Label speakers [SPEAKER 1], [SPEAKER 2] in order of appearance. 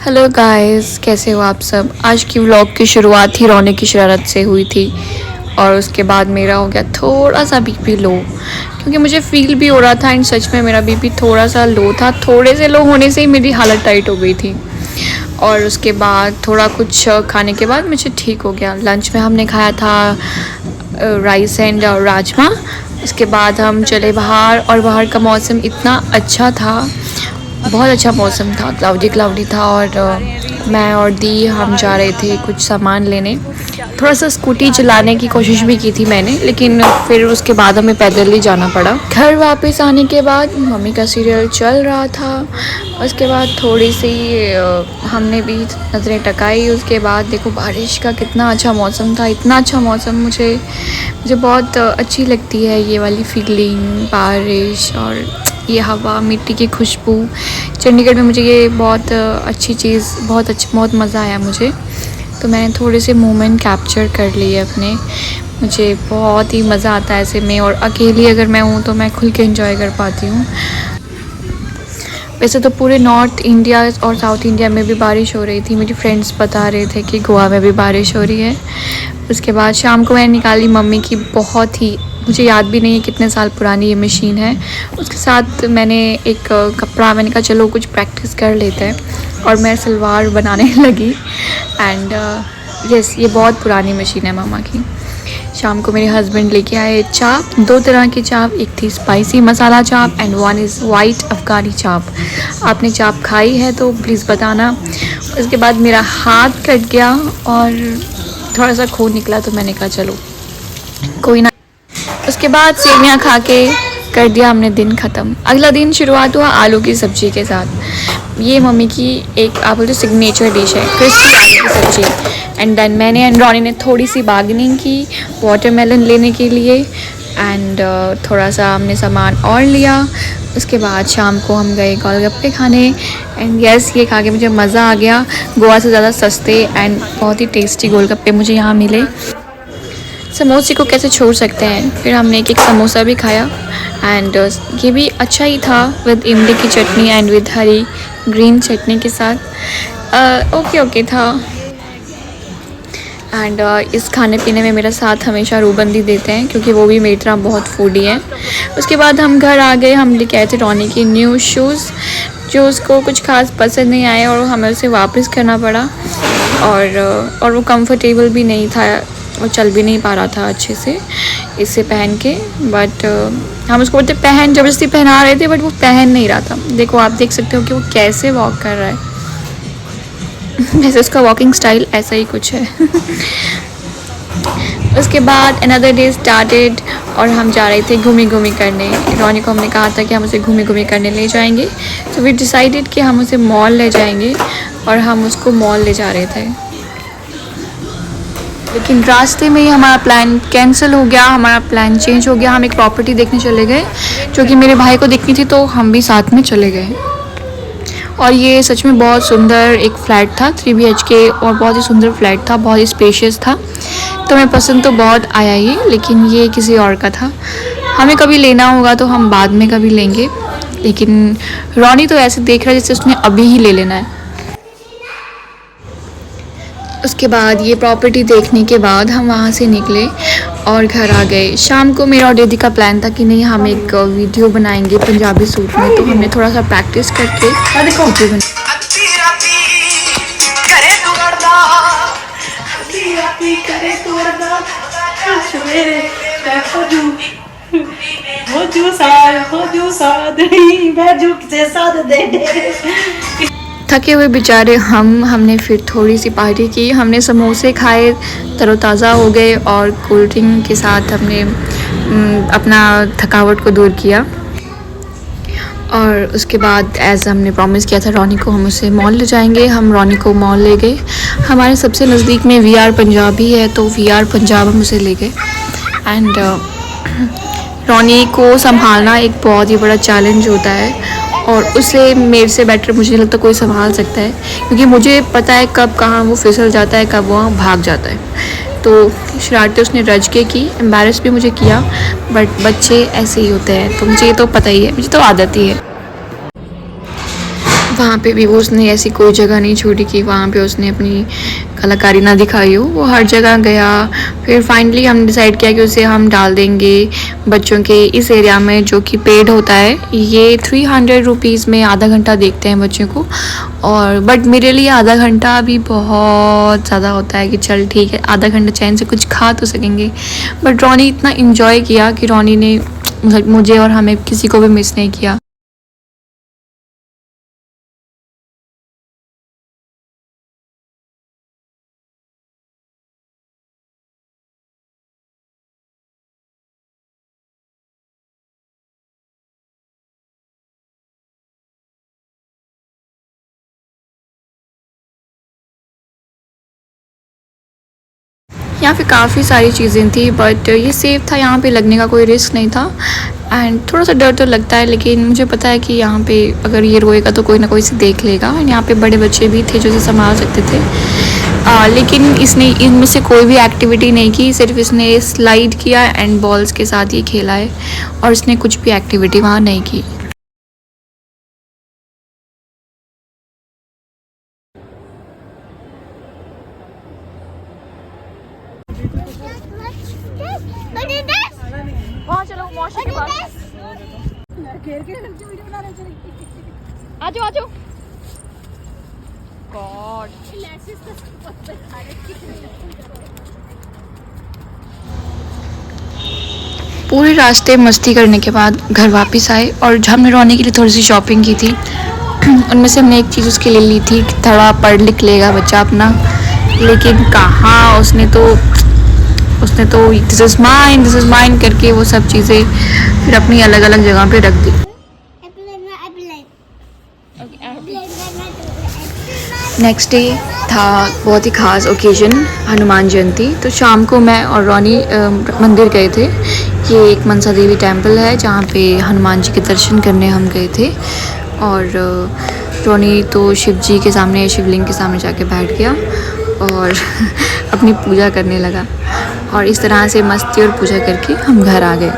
[SPEAKER 1] Hello guys, कैसे हो आप सब। आज की व्लॉग की शुरुआत ही रौनक की शरारत से हुई थी और उसके बाद मेरा हो गया थोड़ा सा बीपी लो, क्योंकि मुझे फील भी हो रहा था एंड सच में मेरा बीपी थोड़ा सा लो था। थोड़े से लो होने से ही मेरी हालत टाइट हो गई थी और उसके बाद थोड़ा कुछ खाने के बाद मुझे ठीक हो गया। लंच में हमने खाया था राइस एंड राजमा। उसके बाद हम चले बाहर और बाहर का मौसम इतना अच्छा था, बहुत अच्छा मौसम था, क्लाउडी क्लाउडी था। और मैं और दी हम जा रहे थे कुछ सामान लेने। थोड़ा सा स्कूटी चलाने की कोशिश भी की थी मैंने, लेकिन फिर उसके बाद हमें पैदल ही जाना पड़ा। घर वापस आने के बाद मम्मी का सीरियल चल रहा था। उसके बाद थोड़ी सी हमने भी नज़रें टकाई। उसके बाद देखो बारिश का कितना अच्छा मौसम था, इतना अच्छा मौसम। मुझे बहुत अच्छी लगती है ये वाली फीलिंग, बारिश और ये हवा, मिट्टी की खुशबू। चंडीगढ़ में मुझे ये बहुत अच्छी चीज़, बहुत मज़ा आया मुझे। तो मैंने थोड़े से मोमेंट कैप्चर कर लिए अपने। मुझे बहुत ही मज़ा आता है ऐसे में, और अकेली अगर मैं हूँ तो मैं खुल के एंजॉय कर पाती हूँ। वैसे तो पूरे नॉर्थ इंडिया और साउथ इंडिया में भी बारिश हो रही थी। मेरी फ्रेंड्स बता रहे थे कि गोवा में भी बारिश हो रही है। उसके बाद शाम को मैंने निकाली मम्मी की बहुत ही, मुझे याद भी नहीं है कितने साल पुरानी ये मशीन है। उसके साथ मैंने एक कपड़ा, मैंने कहा चलो कुछ प्रैक्टिस कर लेते हैं, और मैं सलवार बनाने लगी। एंड यस, ये बहुत पुरानी मशीन है मामा की। शाम को मेरे हस्बैंड लेके आए चाप, 2 तरह की चाप, एक थी स्पाइसी मसाला चाप and one is white Afghani चाप। आपने चाप खाई है तो प्लीज़ बताना। उसके बाद मेरा हाथ कट गया और थोड़ा सा खून निकला, तो मैंने कहा चलो कोई ना। उसके बाद सेवियाँ खा के कर दिया हमने दिन ख़त्म। अगला दिन शुरुआत हुआ आलू की सब्ज़ी के साथ। ये मम्मी की एक आप बोलते सिग्नेचर डिश है, क्रिस्पी आलू की सब्ज़ी। एंड देन मैंने एंड रॉनी ने थोड़ी सी बार्गेनिंग की वाटरमेलन लेने के लिए। एंड थोड़ा सा हमने सामान और लिया। उसके बाद शाम को हम गए गोलगप्पे खाने। एंड यस, ये खा के मुझे मज़ा आ गया। गोवा से ज़्यादा सस्ते एंड बहुत ही टेस्टी गोलगप्पे मुझे यहाँ मिले। समोसे को कैसे छोड़ सकते हैं। फिर हमने एक समोसा भी खाया एंड ये भी अच्छा ही था, विद इमली की चटनी एंड विद हरी ग्रीन चटनी के साथ। ओके था। एंड इस खाने पीने में मेरा साथ हमेशा रूबंदी देते हैं, क्योंकि वो भी मेरी तरह बहुत फूडी है। उसके बाद हम घर आ गए। हम लेके आए थे रॉनी की न्यू शूज़, जो उसको कुछ खास पसंद नहीं आए और हमें उसे वापस करना पड़ा। और वो कंफर्टेबल भी नहीं था, वो चल भी नहीं पा रहा था अच्छे से इसे पहन के। बट हम उसको बोलते पहन, ज़बरदस्ती पहना रहे थे, बट वो पहन नहीं रहा था। देखो, आप देख सकते हो कि वो कैसे वॉक कर रहा है। वैसे उसका वॉकिंग स्टाइल ऐसा ही कुछ है। उसके बाद अनदर डे स्टार्टेड और हम जा रहे थे घूमी करने। रॉनी को हमने कहा था कि हम उसे घूमी करने ले जाएंगे, तो वी डिसाइडेड कि हम उसे मॉल ले जाएंगे, और हम उसको मॉल ले जा रहे थे। लेकिन रास्ते में ही हमारा प्लान कैंसिल हो गया, हमारा प्लान चेंज हो गया। हम एक प्रॉपर्टी देखने चले गए, जो कि मेरे भाई को देखनी थी, तो हम भी साथ में चले गए। और ये सच में बहुत सुंदर एक फ़्लैट था, 3 BHK, और बहुत ही सुंदर फ्लैट था, बहुत ही स्पेशियस था। तो हमें पसंद तो बहुत आया ये, लेकिन ये किसी और का था। हमें कभी लेना होगा तो हम बाद में कभी लेंगे, लेकिन रॉनी तो ऐसे देख रहा है जैसे उसने अभी ही ले लेना है। उसके बाद ये प्रॉपर्टी देखने के बाद हम वहाँ से निकले और घर आ गए। शाम को मेरा और दीदी का प्लान था कि नहीं, हम एक वीडियो बनाएंगे पंजाबी सूट में, तो हमने थोड़ा सा प्रैक्टिस करके वीडियो बना। थके हुए बेचारे हमने फिर थोड़ी सी पार्टी की। हमने समोसे खाए, तरोताज़ा हो गए, और कोल्ड ड्रिंक के साथ हमने अपना थकावट को दूर किया। और उसके बाद एज़ हमने प्रॉमिस किया था रॉनी को हम उसे मॉल ले जाएंगे, हम रॉनी को मॉल ले गए। हमारे सबसे नज़दीक में VR पंजाब ही है, तो VR पंजाब हम उसे ले गए। एंड रॉनी को संभालना एक बहुत ही बड़ा चैलेंज होता है, और उसे मेरे से बेटर मुझे नहीं लगता कोई संभाल सकता है, क्योंकि मुझे पता है कब कहाँ वो फिसल जाता है, कब वो भाग जाता है। तो शरारतें उसने रज के की, एम्बैरस भी मुझे किया, बट बच्चे ऐसे ही होते हैं, तो मुझे ये तो पता ही है, मुझे तो आदत ही है। वहाँ पे भी वो उसने ऐसी कोई जगह नहीं छोड़ी कि वहाँ पे उसने अपनी कलाकारी ना दिखाई हो। वो हर जगह गया। फिर फाइनली हमने डिसाइड किया कि उसे हम डाल देंगे बच्चों के इस एरिया में जो कि पेड होता है। ये 300 रुपीज़ में आधा घंटा देखते हैं बच्चों को। और बट मेरे लिए आधा घंटा भी बहुत ज़्यादा होता है कि चल ठीक है आधा घंटा चैन से कुछ खा तो सकेंगे। बट रॉनी इतना इन्जॉय किया कि रॉनी ने मुझे और हमें किसी को भी मिस नहीं किया। यहाँ पे काफ़ी सारी चीज़ें थी बट ये सेफ़ था, यहाँ पे लगने का कोई रिस्क नहीं था। एंड थोड़ा सा डर तो लगता है लेकिन मुझे पता है कि यहाँ पे अगर ये रोएगा तो कोई ना कोई इसे देख लेगा। एंड यहाँ पे बड़े बच्चे भी थे जो इसे संभाल सकते थे। लेकिन इसने इनमें से कोई भी एक्टिविटी नहीं की, सिर्फ इसने स्लाइड किया एंड बॉल्स के साथ ही खेला है और इसने कुछ भी एक्टिविटी वहाँ नहीं की। वहाँ चलो मौसी के पास। आजो आजो। गॉड। पूरे रास्ते मस्ती करने के बाद घर वापस आए और हमने रोने के लिए थोड़ी सी शॉपिंग की थी। उनमें से हमने एक चीज़ उसके लिए ली थी कि थोड़ा पढ़ लिख लेगा बच्चा अपना, लेकिन कहाँ उसने तो दिस इज़ माइन करके वो सब चीज़ें फिर अपनी अलग अलग जगह पे रख दी। नेक्स्ट डे था बहुत ही ख़ास ओकेजन, हनुमान जयंती। तो शाम को मैं और रॉनी मंदिर गए थे। ये एक मनसा देवी टेम्पल है जहाँ पे हनुमान जी के दर्शन करने हम गए थे। और रॉनी तो शिव जी के सामने, शिवलिंग के सामने जाके बैठ गया और अपनी पूजा करने लगा। और इस तरह से मस्ती और पूजा करके हम घर आ गए।